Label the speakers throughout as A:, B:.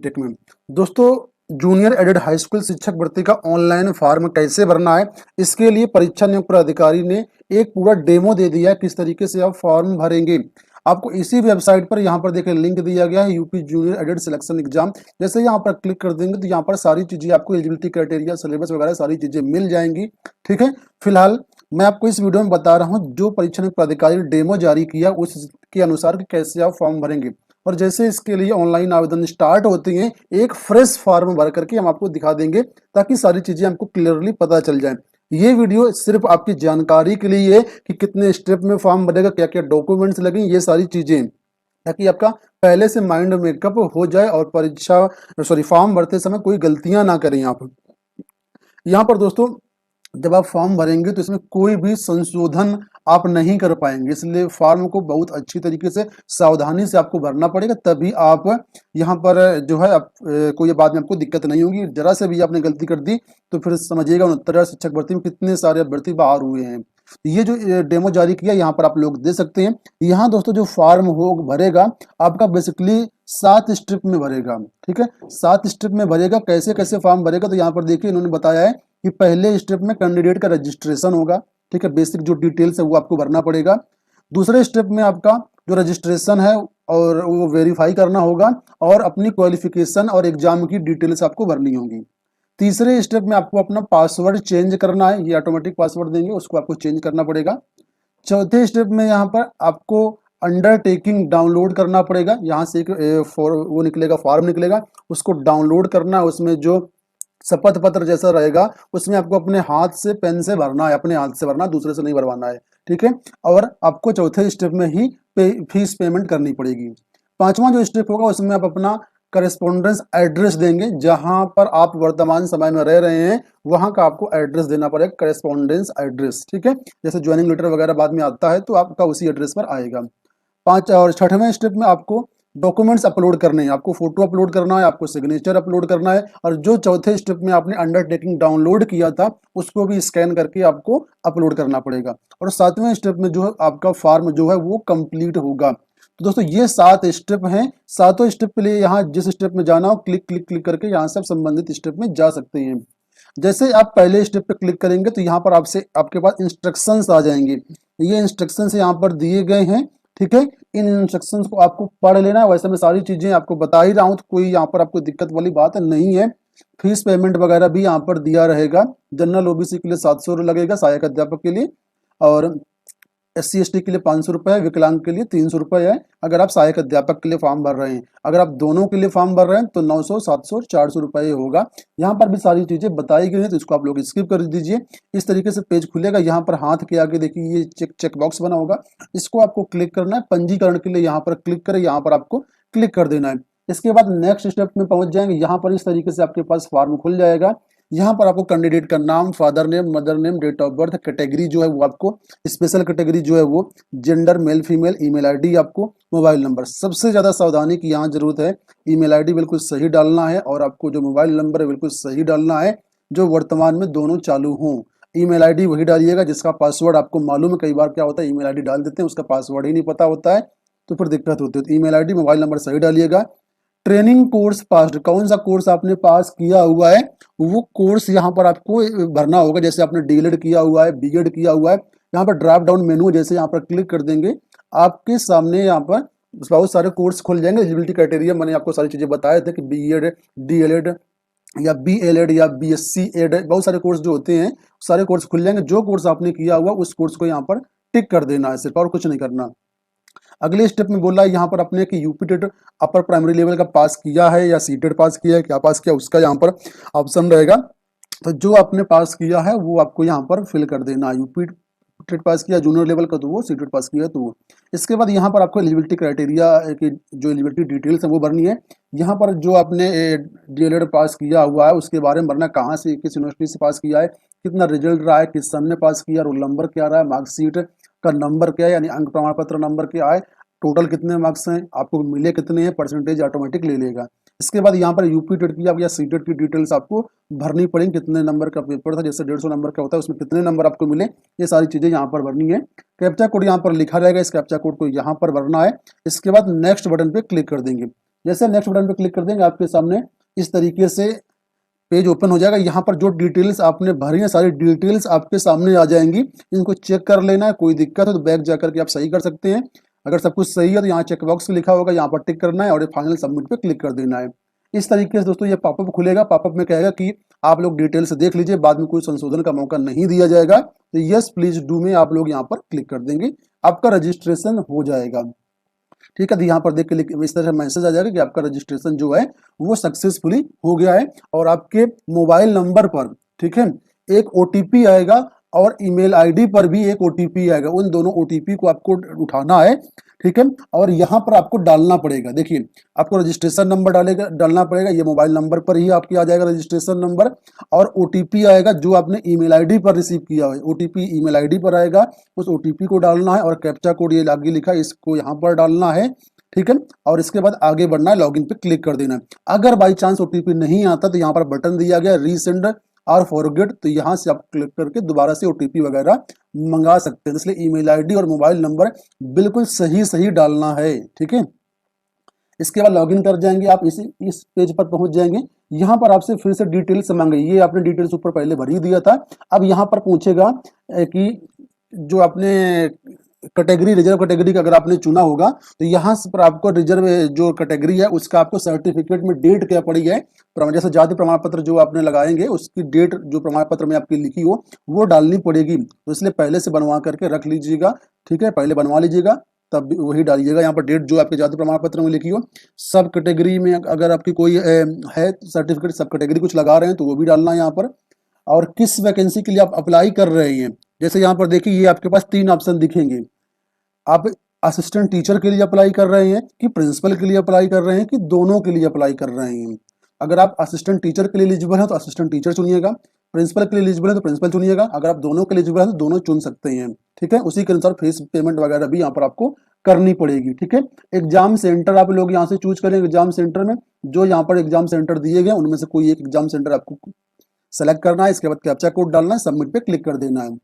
A: Take में दोस्तों, junior added high school शिक्षक भर्ती का ऑनलाइन फॉर्म कैसे भरना है, इसके लिए परीक्षा नियोजन प्राधिकारी ने एक पूरा डेमो दे दिया है। किस तरीके से आप फॉर्म भरेंगे, आपको इसी वेबसाइट पर यहाँ पर देखिए लिंक दिया गया है, UP junior added selection exam. जैसे यहाँ पर क्लिक कर देंगे तो यहाँ पर सारी चीजें आपको एलिजिबिलिटी क्राइटेरिया, सिलेबस वगैरह सारी चीजें मिल जाएंगी। ठीक है, फिलहाल मैं आपको इस वीडियो में बता रहा हूँ जो परीक्षा नियोजन प्राधिकारी ने डेमो जारी किया उसके अनुसार कि कैसे आप फॉर्म भरेंगे। और जैसे इसके लिए ऑनलाइन आवेदन स्टार्ट होते हैं, एक फ्रेश फॉर्म भर करके हम आपको दिखा देंगे ताकि सारी चीजें हमको क्लियरली पता चल जाए। ये वीडियो सिर्फ आपकी जानकारी के लिए है कि कितने स्टेप में फॉर्म भरेगा, क्या क्या डॉक्यूमेंट्स लगेंगे, ये सारी चीजें, ताकि आपका पहले से माइंड मेकअप हो जाए और परीक्षा फॉर्म भरते समय कोई गलतियां ना करें आप। यहाँ पर दोस्तों, जब आप फॉर्म भरेंगे तो इसमें कोई भी संशोधन आप नहीं कर पाएंगे, इसलिए फॉर्म को बहुत अच्छी तरीके से सावधानी से आपको भरना पड़ेगा, तभी आप यहाँ पर जो है कोई बाद में आपको दिक्कत नहीं होगी। जरा से भी आपने गलती कर दी तो फिर समझिएगा 69,000 शिक्षक भर्ती में कितने सारे अभ्यर्थी बाहर हुए हैं। ये जो डेमो जारी किया यहाँ पर आप लोग दे सकते हैं। यहाँ दोस्तों जो फॉर्म हो भरेगा आपका बेसिकली 7 स्ट्रिप में भरेगा। ठीक है, 7 स्ट्रिप में भरेगा। कैसे कैसे फॉर्म भरेगा तो यहाँ पर देखिए इन्होंने बताया है कि पहले स्टेप में कैंडिडेट का रजिस्ट्रेशन होगा। ठीक है, बेसिक जो डिटेल्स है वो आपको भरना पड़ेगा। दूसरे स्टेप में आपका जो रजिस्ट्रेशन है और वो वेरीफाई करना होगा और अपनी क्वालिफिकेशन और एग्जाम की डिटेल्स आपको भरनी होगी। तीसरे स्टेप में आपको अपना पासवर्ड चेंज करना है, ये ऑटोमेटिक पासवर्ड देंगे, उसको आपको चेंज करना पड़ेगा। चौथे स्टेप में यहाँ पर आपको अंडरटेकिंग डाउनलोड करना पड़ेगा। यहाँ से एक वो निकलेगा, फॉर्म निकलेगा, उसको डाउनलोड करना है। उसमें जो शपथ पत्र जैसा रहेगा उसमें आपको अपने हाथ से पेन से भरना है, अपने हाथ से भरना, दूसरे से नहीं भरवाना है। ठीक है, और आपको चौथे स्टेप में ही फीस पेमेंट करनी पड़ेगी। पांचवा जो स्टेप होगा उसमें आप अपना करेस्पॉन्डेंस एड्रेस देंगे, जहां पर आप वर्तमान समय में रह रहे हैं वहां का आपको एड्रेस देना पड़ेगा, करेस्पॉन्डेंस एड्रेस। ठीक है, जैसे ज्वाइनिंग लेटर वगैरह बाद में आता है तो आपका उसी एड्रेस पर आएगा। पांच और छठवें स्टेप में आपको डॉक्यूमेंट्स अपलोड करने हैं, आपको फोटो अपलोड करना है, आपको सिग्नेचर अपलोड करना है, और जो चौथे स्टेप में आपने अंडरटेकिंग डाउनलोड किया था उसको भी स्कैन करके आपको अपलोड करना पड़ेगा। और सातवें स्टेप में जो है आपका फॉर्म जो है वो कंप्लीट होगा। तो दोस्तों ये 7 स्टेप हैं। सातों स्टेप के लिए यहाँ जिस स्टेप में जाना हो क्लिक क्लिक क्लिक करके यहाँ से आप संबंधित स्टेप में जा सकते हैं। जैसे आप पहले स्टेप पे क्लिक करेंगे तो यहाँ पर आपसे आपके पास इंस्ट्रक्शंस आ जाएंगे। ये इंस्ट्रक्शंस यहाँ पर दिए गए हैं। ठीक है, इन इंस्ट्रक्शंस को आपको पढ़ लेना है। वैसे मैं सारी चीजें आपको बता ही रहा हूँ तो कोई यहाँ पर आपको दिक्कत वाली बात नहीं है। फीस पेमेंट वगैरह भी यहाँ पर दिया रहेगा। जनरल ओबीसी के लिए 700 लगेगा, सहायक अध्यापक के लिए, और SC ST के लिए 500 रुपये है, विकलांग के लिए 300 रुपये है अगर आप सहायक अध्यापक के लिए फॉर्म भर रहे हैं। अगर आप दोनों के लिए फॉर्म भर रहे हैं तो 900, 700, 400 रुपये होगा। यहाँ पर भी सारी चीजें बताई गई हैं तो इसको आप लोग स्किप कर दीजिए। इस तरीके से पेज खुलेगा। यहाँ पर हाथ के आगे देखिए ये चेक बॉक्स बना होगा, इसको आपको क्लिक करना है। पंजीकरण के लिए यहाँ पर क्लिक करें, यहाँ पर आपको क्लिक कर देना है। इसके बाद नेक्स्ट स्टेप में पहुंच जाएंगे। यहाँ पर इस तरीके से आपके पास फॉर्म खुल जाएगा। यहाँ पर आपको कैंडिडेट का नाम, father name, mother name, date of birth, category जो है वो आपको स्पेशल कैटेगरी जो है वो gender male female, email ID, आपको मोबाइल नंबर। सबसे ज्यादा सावधानी की यहाँ जरूरत है, ईमेल आईडी बिल्कुल सही डालना है और आपको जो मोबाइल नंबर है बिल्कुल सही डालना है, जो वर्तमान में दोनों चालू हों। ईमेल आईडी वही डालिएगा जिसका पासवर्ड आपको मालूम है। कई बार क्या होता है ईमेल आईडी डाल देते हैं, उसका पासवर्ड ही नहीं पता होता है तो फिर दिक्कत होती है। तो ईमेल आईडी, मोबाइल नंबर सही डालिएगा। ट्रेनिंग कोर्स पास, कौन सा कोर्स आपने पास किया हुआ है वो कोर्स यहाँ पर आपको भरना होगा। जैसे आपने डीएलएड किया हुआ है, बीएड किया हुआ है, यहाँ पर ड्रॉप डाउन मेनू जैसे यहाँ पर क्लिक कर देंगे आपके सामने यहाँ पर बहुत सारे कोर्स खुल जाएंगे। एलिजिबिलिटी क्राइटेरिया मैंने आपको सारी चीजें बताए थे कि बीएड, डीएलएड या बीएलएड या बीएससी एड, बहुत सारे कोर्स जो होते हैं सारे कोर्स खुल जाएंगे। जो कोर्स आपने किया हुआ उस कोर्स को यहाँ पर टिक कर देना है सिर्फ, और कुछ नहीं करना। अगले स्टेप में बोला यहाँ पर अपने कि UP TET upper primary level का पास किया है या सीटेट पास किया है, क्या पास किया, उसका यहाँ पर ऑप्शन रहेगा। तो जो आपने पास किया है वो आपको यहाँ पर फिल कर देना है। यूपी टेट पास किया जूनियर लेवल का तो वो, सीटेट पास किया तो वो। इसके बाद यहाँ पर आपको एलिजिबिलिटी क्राइटेरिया की जो एलिजिबिलिटी डिटेल्स है वो भरनी है। यहाँ पर जो आपने डीएलएड पास किया हुआ है उसके बारे में भरना, कहाँ से, किस यूनिवर्सिटी से पास किया है, कितना रिजल्ट रहा है, किस सन में पास किया, रोल नंबर क्या रहा है, मार्कशीट का नंबर क्या है यानी अंक प्रमाण पत्र नंबर क्या है, टोटल कितने मार्क्स हैं, आपको मिले कितने हैं, परसेंटेज ऑटोमेटिक ले लेगा। इसके बाद यहाँ पर यूपी टेट की या सीटेट की डिटेल्स आपको भरनी पड़ेंगी। कितने नंबर का पेपर था, जैसे 150 नंबर का होता है उसमें कितने नंबर आपको मिले, ये सारी चीजें यहाँ पर भरनी है। कैप्चा कोड यहाँ पर लिखा रहेगा, इस कैप्चा कोड को यहाँ पर भरना है। इसके बाद नेक्स्ट बटन पे क्लिक कर देंगे। जैसे नेक्स्ट बटन पे क्लिक कर देंगे आपके सामने इस तरीके से पेज ओपन हो जाएगा। यहाँ पर जो डिटेल्स आपने भरी है सारी डिटेल्स आपके सामने आ जाएंगी, इनको चेक कर लेना है। कोई दिक्कत हो तो बैक जाकर के आप सही कर सकते हैं। अगर सब कुछ सही है तो यहाँ चेकबॉक्स लिखा होगा, यहाँ पर टिक करना है और फाइनल सबमिट पे क्लिक कर देना है। इस तरीके से दोस्तों ये पॉपअप खुलेगा। पॉपअप में कहेगा कि आप लोग डिटेल्स देख लीजिए, बाद में कोई संशोधन का मौका नहीं दिया जाएगा। तो यस प्लीज डू में आप लोग यहाँ पर क्लिक कर देंगे, आपका रजिस्ट्रेशन हो जाएगा। ठीक है, तो यहाँ पर देख के इस तरह मैसेज आ जाएगा कि आपका रजिस्ट्रेशन जो है वो सक्सेसफुली हो गया है और आपके मोबाइल नंबर पर, ठीक है, एक ओटीपी आएगा और ईमेल आईडी पर भी एक ओटीपी आएगा। उन दोनों ओटीपी को आपको उठाना है, ठीक है, और यहाँ पर आपको डालना पड़ेगा। देखिए आपको रजिस्ट्रेशन नंबर डालना पड़ेगा, ये मोबाइल नंबर पर ही आपके आ जाएगा रजिस्ट्रेशन नंबर, और ओटीपी आएगा जो आपने ईमेल आईडी पर रिसीव किया है, ओटीपी ईमेल आईडी पर आएगा, उस ओटीपी को डालना है और कैप्चा कोड ये आगे लिखा है इसको यहाँ पर डालना है, ठीक है, और इसके बाद आगे बढ़ना है, लॉगिन पे क्लिक कर देना है। अगर बाई चांस ओटीपी नहीं आता तो यहाँ पर बटन दिया गया रीसेंड और फॉरगेट, तो यहाँ से आप क्लिक करके दोबारा से ओटीपी वगैरह मंगा सकते हैं। इसलिए ईमेल आईडी और मोबाइल नंबर बिल्कुल सही सही डालना है, ठीक है। इसके बाद लॉगिन कर जाएंगे आप, इस पेज पर पहुंच जाएंगे। यहाँ पर आपसे फिर से डिटेल्स मांगे, ये आपने डिटेल्स ऊपर पहले भर ही दिया था। अब यहाँ पर पूछेगा कि जो आपने कैटेगरी रिजर्व कैटेगरी का अगर आपने चुना होगा तो यहाँ पर आपको रिजर्व जो कैटेगरी है उसका आपको सर्टिफिकेट में डेट क्या पड़ी है, जैसे जाति प्रमाण पत्र जो आपने लगाएंगे उसकी डेट जो प्रमाण पत्र में आपकी लिखी हो वो डालनी पड़ेगी। तो इसलिए पहले से बनवा करके रख लीजिएगा, ठीक है, पहले बनवा लीजिएगा तब वही डालिएगा। यहाँ पर डेट जो आपके जाति प्रमाण पत्र में लिखी हो, सब कैटेगरी में अगर आपकी कोई है सर्टिफिकेट सब कैटेगरी कुछ लगा रहे हैं तो वो भी डालना है यहाँ पर। और किस वैकेंसी के लिए आप अप्लाई कर रहे हैं, जैसे यहाँ पर देखिए ये आपके पास 3 ऑप्शन दिखेंगे। आप असिस्टेंट टीचर के लिए अप्लाई कर रहे हैं कि प्रिंसिपल के लिए अप्लाई कर रहे हैं कि दोनों के लिए अप्लाई कर रहे हैं। अगर आप असिस्टेंट टीचर के लिए एलिजिबल हैं तो असिस्टेंट टीचर चुनिएगा, प्रिंसिपल के लिए एलिजिबल है तो प्रिंसिपल चुनिएगा। अगर आप दोनों के लिए एलिजिबल हैं तो दोनों चुन सकते हैं, ठीक है। उसी के अनुसार फीस पेमेंट वगैरह भी यहाँ पर आपको करनी पड़ेगी, ठीक है। एग्जाम सेंटर आप लोग यहाँ से चूज करेंगे। एग्जाम सेंटर में जो यहाँ पर एग्जाम सेंटर दिए गए उनमें से कोई एक एग्जाम सेंटर आपको सेलेक्ट करना है। इसके बाद कैप्चा कोड डालना है, सबमिट पे क्लिक कर देना है।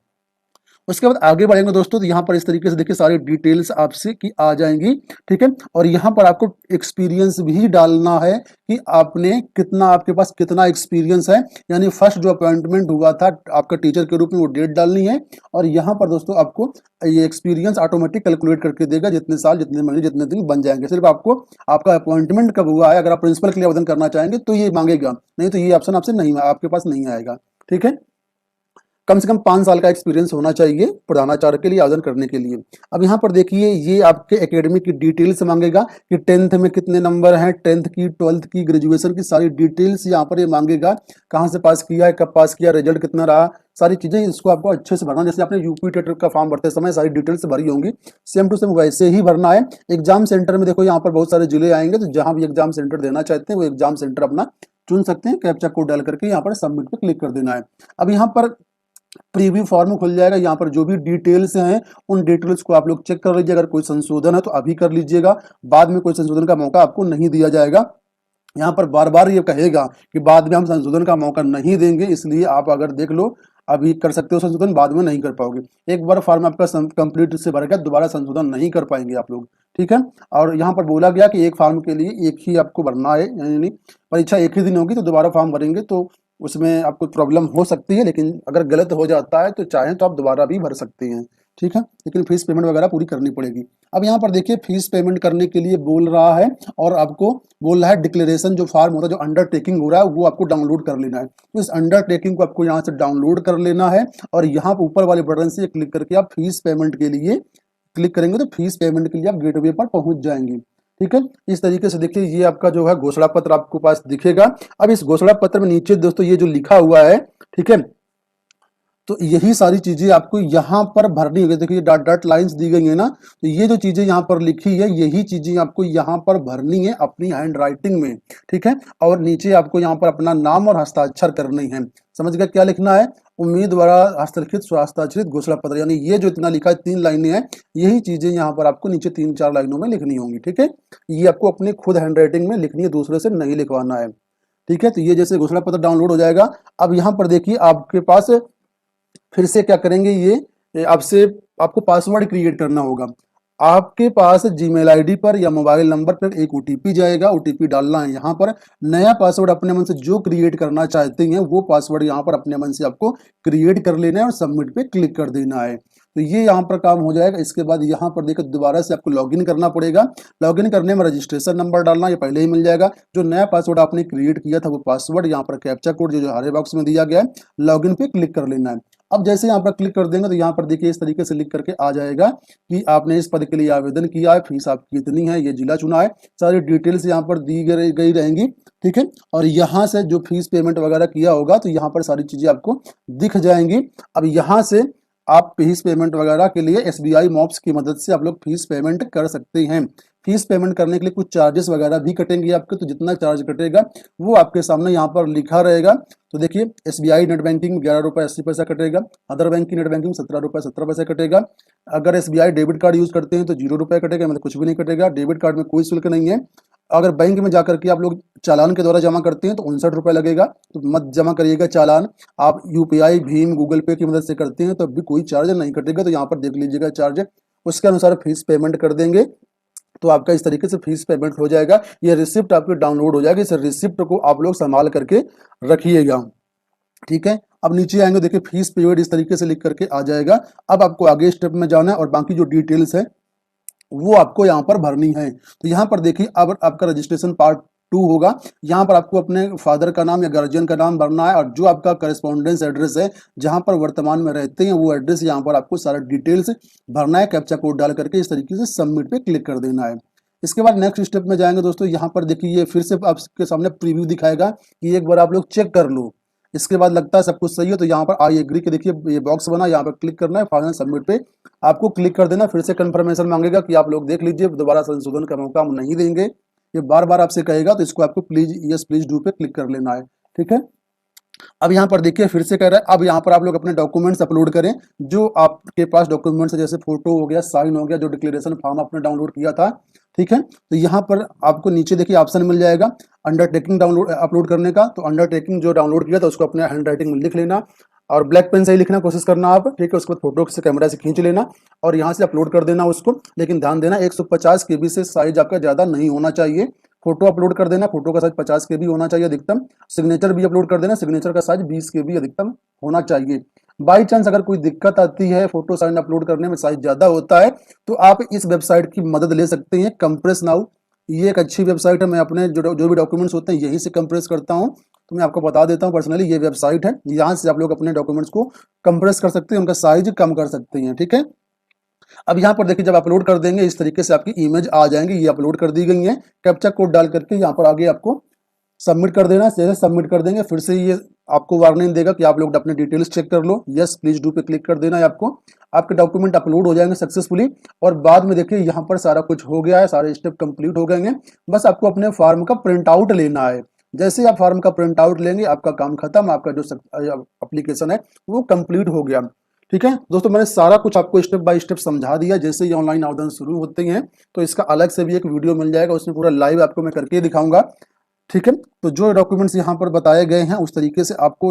A: उसके बाद आगे बढ़ेंगे दोस्तों तो यहाँ पर इस तरीके से देखिए सारी डिटेल्स आपसे की आ जाएंगी, ठीक है। और यहाँ पर आपको एक्सपीरियंस भी डालना है कि आपने कितना, आपके पास कितना एक्सपीरियंस है, यानी फर्स्ट जो अपॉइंटमेंट हुआ था आपका टीचर के रूप में वो डेट डालनी है। और यहाँ पर दोस्तों आपको ये एक्सपीरियंस ऑटोमेटिक कैलकुलेट करके देगा, जितने साल जितने महीने जितने दिन बन जाएंगे। सिर्फ आपको आपका अपॉइंटमेंट कब हुआ है, अगर आप प्रिंसिपल के लिए आवेदन करना चाहेंगे तो ये मांगेगा, नहीं तो ये ऑप्शन आपसे नहीं, आपके पास नहीं आएगा, ठीक है। कम से कम 5 साल का एक्सपीरियंस होना चाहिए प्रधानाचार्य के लिए आवेदन करने के लिए। अब यहाँ पर देखिए ये आपके एकेडमिक की डिटेल्स मांगेगा कि 10th में कितने नंबर हैं, 10th की, 12th की, ग्रेजुएशन की सारी डिटेल्स यहाँ पर ये मांगेगा। कहाँ से पास किया है, कब पास किया, रिजल्ट कितना रहा, सारी चीजें इसको आपको अच्छे से भरना। जैसे आपने यूपी टेट का फॉर्म भरते समय सारी डिटेल्स भरी होंगी, सेम टू सेम वैसे ही भरना है। एग्जाम सेंटर में देखो यहाँ पर बहुत सारे जिले आएंगे, तो जहां भी एग्जाम सेंटर देना चाहते हैं वो एग्जाम सेंटर अपना चुन सकते हैं। कैप्चा कोड डाल करके यहाँ पर सबमिट पे क्लिक कर देना है। अब यहाँ पर प्रीव्यू फॉर्म खुल जाएगा। यहाँ पर जो भी डिटेल्स हैं उन डिटेल्स को आप लोग चेक कर लीजिए। अगर कोई संशोधन है तो अभी कर लीजिएगा, बाद में कोई संशोधन का मौका आपको नहीं दिया जाएगा। यहाँ पर बार बार ये कहेगा कि बाद में हम संशोधन का मौका नहीं देंगे, इसलिए आप अगर देख लो अभी कर सकते हो संशोधन, बाद में नहीं कर पाओगे। एक बार फॉर्म आपका कंप्लीट से भर गया, दोबारा संशोधन नहीं कर पाएंगे आप लोग, ठीक है। और यहाँ पर बोला गया कि एक फॉर्म के लिए एक ही आपको भरना है, यानी परीक्षा एक ही दिन होगी, तो दोबारा फॉर्म भरेंगे तो उसमें आपको प्रॉब्लम हो सकती है। लेकिन अगर गलत हो जाता है तो चाहें तो आप दोबारा भी भर सकते हैं, ठीक है। लेकिन फीस पेमेंट वगैरह पूरी करनी पड़ेगी। अब यहाँ पर देखिए फीस पेमेंट करने के लिए बोल रहा है और आपको बोल रहा है डिक्लेरेशन जो फॉर्म होता है, जो अंडरटेकिंग हो रहा है वो आपको डाउनलोड कर लेना है। तो इस अंडरटेकिंग को आपको यहाँ से डाउनलोड कर लेना है और यहाँ ऊपर वाले बटन से क्लिक करके आप फीस पेमेंट के लिए क्लिक करेंगे तो फीस पेमेंट के लिए आप गेटवे पर पहुंच जाएंगे, ठीक है। इस तरीके से देखिए ये आपका जो है घोषणा पत्र आपको पास दिखेगा। अब इस घोषणा पत्र में नीचे दोस्तों ये जो लिखा हुआ है, ठीक है, तो यही सारी चीजें आपको यहाँ पर भरनी होगी। देखिए डॉट डॉट लाइंस दी गई है ना, तो ये जो चीजें यहाँ पर लिखी है यही चीजें आपको यहाँ पर भरनी है अपनी हैंड राइटिंग में, ठीक है। और नीचे आपको यहाँ पर अपना नाम और हस्ताक्षर करनी है। समझ गया क्या लिखना है? उम्मीदवार हस्तलिखित स्वहस्ताक्षरित घोषणा पत्र, यानी ये जो इतना लिखा है 3 लाइनें हैं, यही चीजें यहाँ पर आपको नीचे 3-4 लाइनों में लिखनी होंगी, ठीक है। ये आपको अपनी खुद हैंड राइटिंग में लिखनी है, दूसरे से नहीं लिखवाना है, ठीक है। तो ये जैसे घोषणा पत्र डाउनलोड हो जाएगा। अब यहाँ पर देखिए आपके पास फिर से क्या करेंगे, ये आपसे आपको पासवर्ड क्रिएट करना होगा। आपके पास जीमेल आईडी पर या मोबाइल नंबर पर एक ओटीपी जाएगा, ओटीपी डालना है यहाँ पर। नया पासवर्ड अपने मन से जो क्रिएट करना चाहते हैं वो पासवर्ड यहाँ पर अपने मन से आपको क्रिएट कर लेना है और सबमिट पे क्लिक कर देना है। तो ये यहाँ पर काम हो जाएगा। इसके बाद यहाँ पर देखिए दोबारा से आपको लॉगिन करना पड़ेगा। लॉगिन करने में रजिस्ट्रेशन नंबर डालना, ये पहले ही मिल जाएगा। जो नया पासवर्ड आपने क्रिएट किया था वो पासवर्ड यहाँ पर कैप्चा कोड जो हरे बॉक्स में दिया गया है, लॉगिन पे क्लिक कर लेना है। अब जैसे यहाँ पर क्लिक कर देंगे तो यहाँ पर देखिए इस तरीके से लिख करके आ जाएगा कि आपने इस पद के लिए आवेदन किया है, फीस आपकी कितनी है, ये जिला चुना है, सारी डिटेल्स यहाँ पर दी गई रहेंगी। ठीक है, और यहाँ से जो फीस पेमेंट वगैरह किया होगा तो यहाँ पर सारी चीजें आपको दिख जाएंगी। अब यहाँ से आप फीस पेमेंट वगैरह के लिए एसबीआई मॉब्स की मदद से आप लोग फीस पेमेंट कर सकते हैं। फीस पेमेंट करने के लिए कुछ चार्जेस वगैरह भी कटेंगे आपके, तो जितना चार्ज कटेगा वो आपके सामने यहाँ पर लिखा रहेगा। तो देखिए एसबीआई नेट बैंकिंग 11 रुपये 80 पैसा कटेगा, अदर बैंक की नेट बैंकिंग 17 रुपये 17 पैसा कटेगा। अगर एसबीआई डेबिट कार्ड यूज करते हैं तो 0 रुपये कटेगा, मतलब कुछ भी नहीं कटेगा। डेबिट कार्ड में कोई शुल्क नहीं है। अगर बैंक में जाकर के आप लोग चालान के द्वारा जमा करते हैं तो 59 रुपये लगेगा, तो मत जमा करिएगा चालान। आप यूपीआई भीम गूगल पे की मदद से करते हैं तो भी कोई चार्ज नहीं कटेगा, तो यहाँ पर देख लीजिएगा चार्ज, उसके अनुसार फीस पेमेंट कर देंगे तो आपका इस तरीके से फीस पेमेंट हो जाएगा। ये रिसिप्ट आपकी डाउनलोड हो जाएगी, इस रिसिप्ट को आप लोग संभाल करके रखिएगा। ठीक है, अब नीचे आएंगे, देखिए फीस पेड इस तरीके से लिख करके आ जाएगा। अब आपको आगे स्टेप में जाना है और बाकी जो डिटेल्स है वो आपको यहाँ पर भरनी है। तो यहाँ पर देखिए अब आपका रजिस्ट्रेशन पार्ट 2 होगा। यहाँ पर आपको अपने फादर का नाम या गार्जियन का नाम भरना है और जो आपका करस्पॉन्डेंस एड्रेस है जहाँ पर वर्तमान में रहते हैं वो एड्रेस यहाँ पर आपको सारा डिटेल्स भरना है। कैप्चा कोड डाल करके इस तरीके से सबमिट पे क्लिक कर देना है। इसके बाद नेक्स्ट स्टेप में जाएंगे दोस्तों, यहाँ पर देखिए ये फिर से आपके सामने प्रीव्यू दिखाएगा कि एक बार आप लोग चेक कर लो। इसके बाद लगता है सब कुछ सही है तो यहाँ पर आई एग्री के देखिए ये बॉक्स बना, यहाँ पर क्लिक करना है, फाइनल सबमिट पे आपको क्लिक कर देना। फिर से कंफर्मेशन मांगेगा कि आप लोग देख लीजिए, दोबारा संशोधन का मौका हम नहीं देंगे, ये बार बार आपसे कहेगा, तो इसको आपको प्लीज यस प्लीज डू पे क्लिक कर लेना है। ठीक है, अब यहाँ पर देखिए फिर से कह रहा है अब यहाँ पर आप लोग अपने डॉक्यूमेंट्स अपलोड करें। जो आपके पास डॉक्यूमेंट्स है जैसे फोटो हो गया, साइन हो गया, जो डिक्लेरेशन फॉर्म आपने डाउनलोड किया था। ठीक है, तो यहाँ पर आपको नीचे देखिए ऑप्शन मिल जाएगा अंडरटेकिंग डाउनलोड अपलोड करने का। तो अंडरटेकिंग जो डाउनलोड किया था उसको अपने हैंड राइटिंग में लिख लेना और ब्लैक पेन से ही लिखना कोशिश करना आप। ठीक है, उसको फोटो से कैमरा से खींच लेना और यहाँ से अपलोड कर देना उसको। लेकिन ध्यान देना 150 KB से साइज आपका ज़्यादा नहीं होना चाहिए। फोटो अपलोड कर देना, फोटो का साइज 50 KB होना चाहिए अधिकतम। सिग्नेचर भी अपलोड कर देना, सिग्नेचर का साइज 20 KB अधिकतम होना चाहिए। बाई चांस अगर कोई दिक्कत आती है फोटो साइन अपलोड करने में, साइज ज़्यादा होता है, तो आप इस वेबसाइट की मदद ले सकते हैं, कंप्रेस नाउ। ये एक अच्छी वेबसाइट है, मैं अपने जो भी डॉक्यूमेंट्स होते हैं यहीं से कंप्रेस करता हूँ। तो मैं आपको बता देता हूँ पर्सनली, ये वेबसाइट है, यहाँ से आप लोग अपने डॉक्यूमेंट्स को कंप्रेस कर सकते हैं, उनका साइज कम कर सकते हैं। ठीक है, अब यहाँ पर देखिए जब अपलोड कर देंगे इस तरीके से आपकी इमेज आ जाएंगी, ये अपलोड कर दी गई है। कैप्चा कोड डाल करके यहाँ पर आगे आपको सबमिट कर देना। जैसे सबमिट कर देंगे फिर से ये आपको वार्निंग देगा कि आप लोग अपने डिटेल्स चेक कर लो, यस प्लीज डू पे क्लिक कर देना है आपको। आपके डॉक्यूमेंट अपलोड हो जाएंगे सक्सेसफुली और बाद में देखिए यहाँ पर सारा कुछ हो गया है, सारे स्टेप कंप्लीट हो गए हैं। बस आपको अपने फॉर्म का प्रिंट आउट लेना है। जैसे आप फॉर्म का प्रिंट आउट लेंगे आपका काम खत्म, आपका जो एप्लीकेशन है वो कंप्लीट हो गया। ठीक है दोस्तों, मैंने सारा कुछ आपको स्टेप बाय स्टेप समझा दिया। जैसे ये ऑनलाइन आवेदन शुरू होते हैं तो इसका अलग से भी एक वीडियो मिल जाएगा, उसमें पूरा लाइव आपको मैं करके दिखाऊंगा। ठीक है, तो जो डॉक्यूमेंट्स यहाँ पर बताए गए हैं उस तरीके से आपको